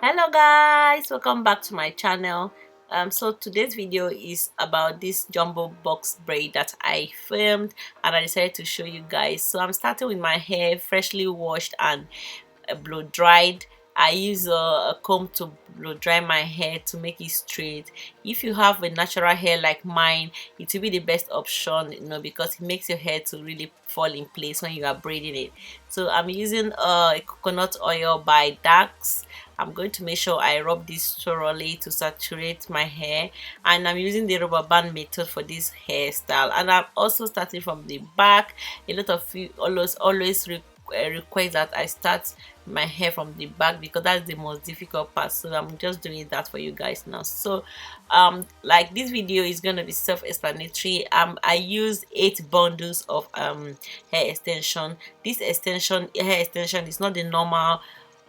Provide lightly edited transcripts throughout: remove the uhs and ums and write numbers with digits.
Hello guys, welcome back to my channel. So today's video is about this jumbo box braid that I filmed and I decided to show you guys. So I'm starting with my hair freshly washed and blow dried. I use a comb to blow dry my hair to make it straight. If you have a natural hair like mine, it will be the best option, because it makes your hair to really fall in place when you are braiding it. So I'm using a coconut oil by Dax. I'm going to make sure I rub this thoroughly to saturate my hair, and I'm using the rubber band method for this hairstyle. And I'm also starting from the back. A lot of you always request that I start my hair from the back because that's the most difficult part, so I'm just doing that for you guys now. So like this video is gonna be self-explanatory. I use 8 bundles of hair extension. This hair extension is not the normal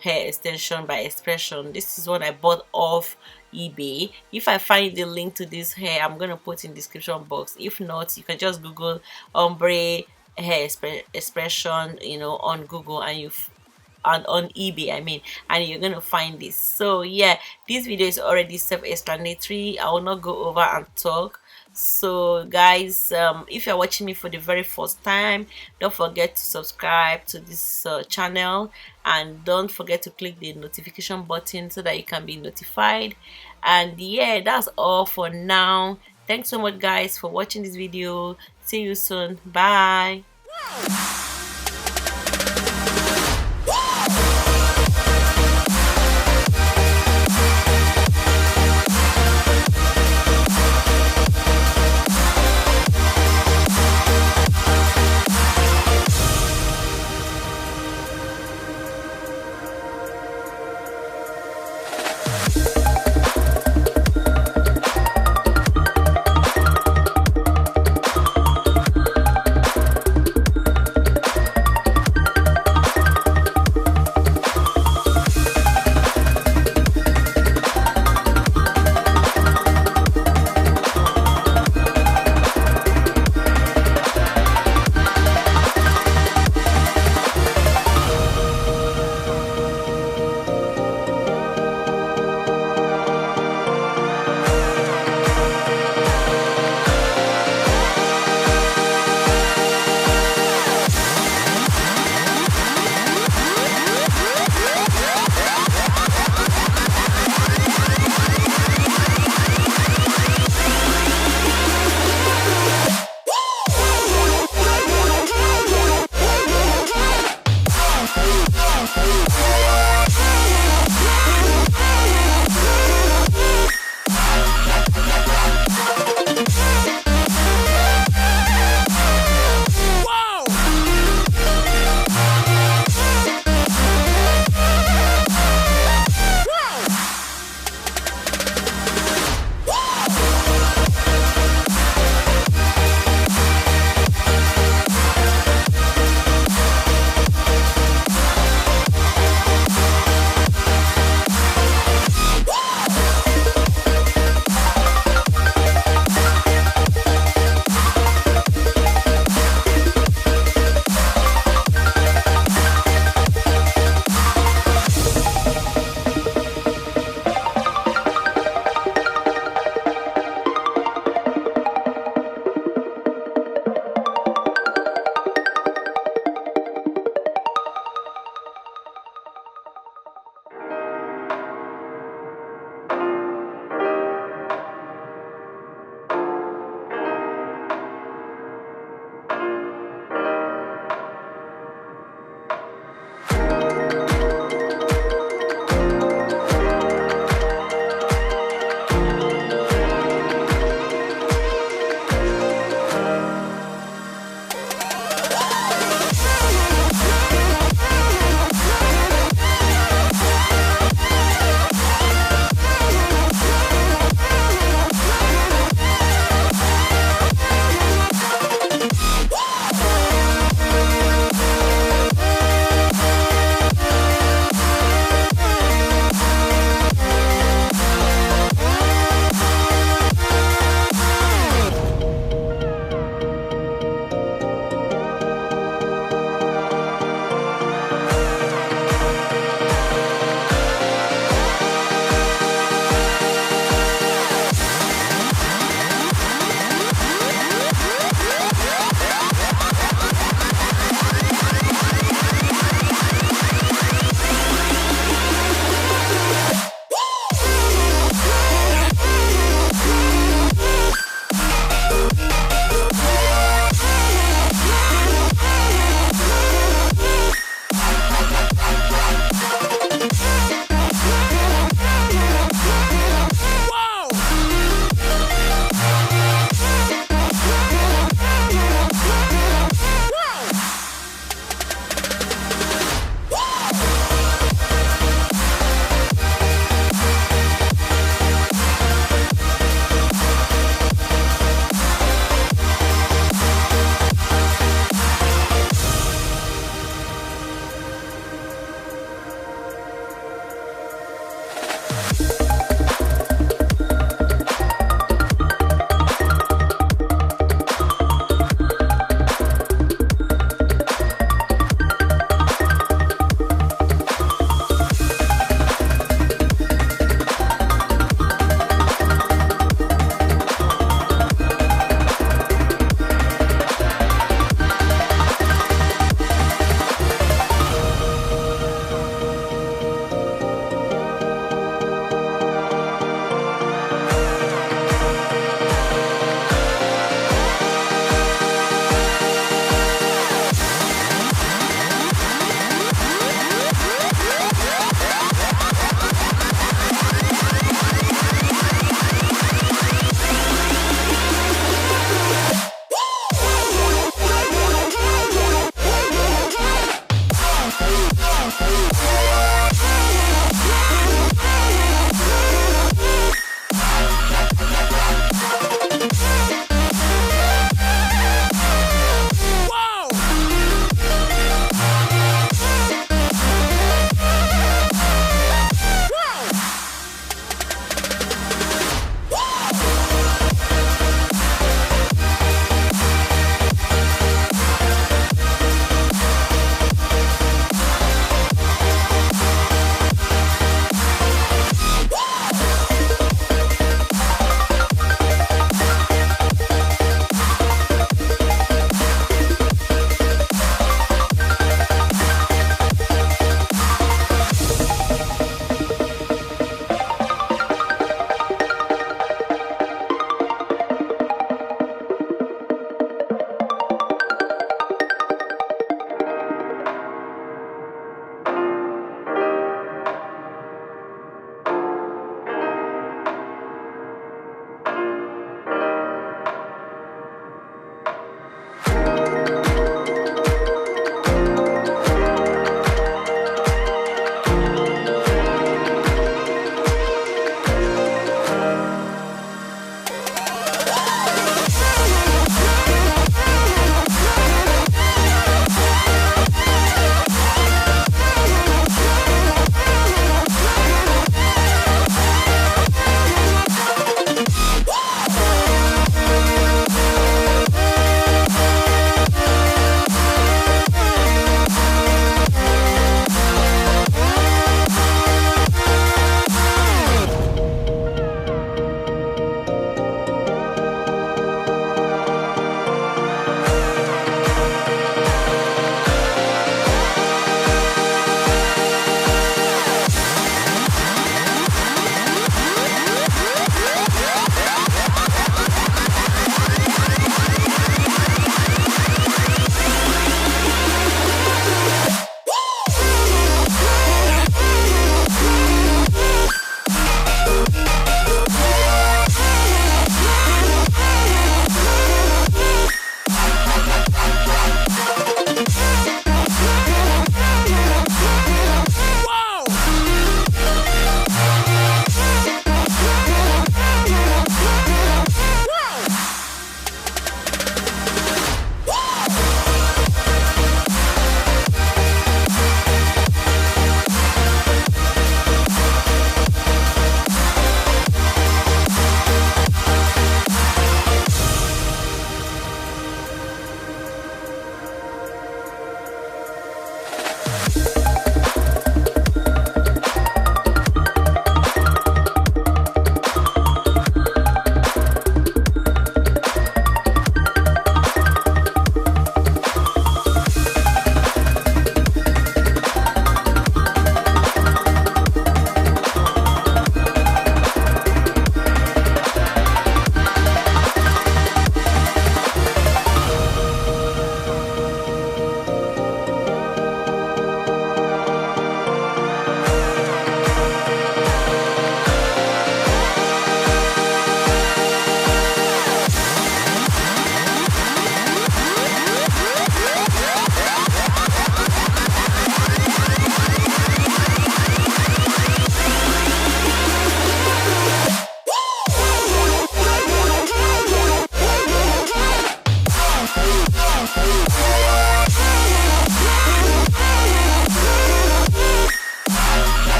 hair extension by Expression. This is what I bought off eBay. If I find the link to this hair, I'm gonna put in the description box. If not, you can just Google ombre hair expression, on Google, and on eBay, and you're gonna find this. So yeah, this video is already self-explanatory. I will not go over and talk. So guys, if you're watching me for the very first time, don't forget to subscribe to this channel, and don't forget to click the notification button so that you can be notified. And yeah, that's all for now. Thanks so much guys for watching this video. See you soon. Bye.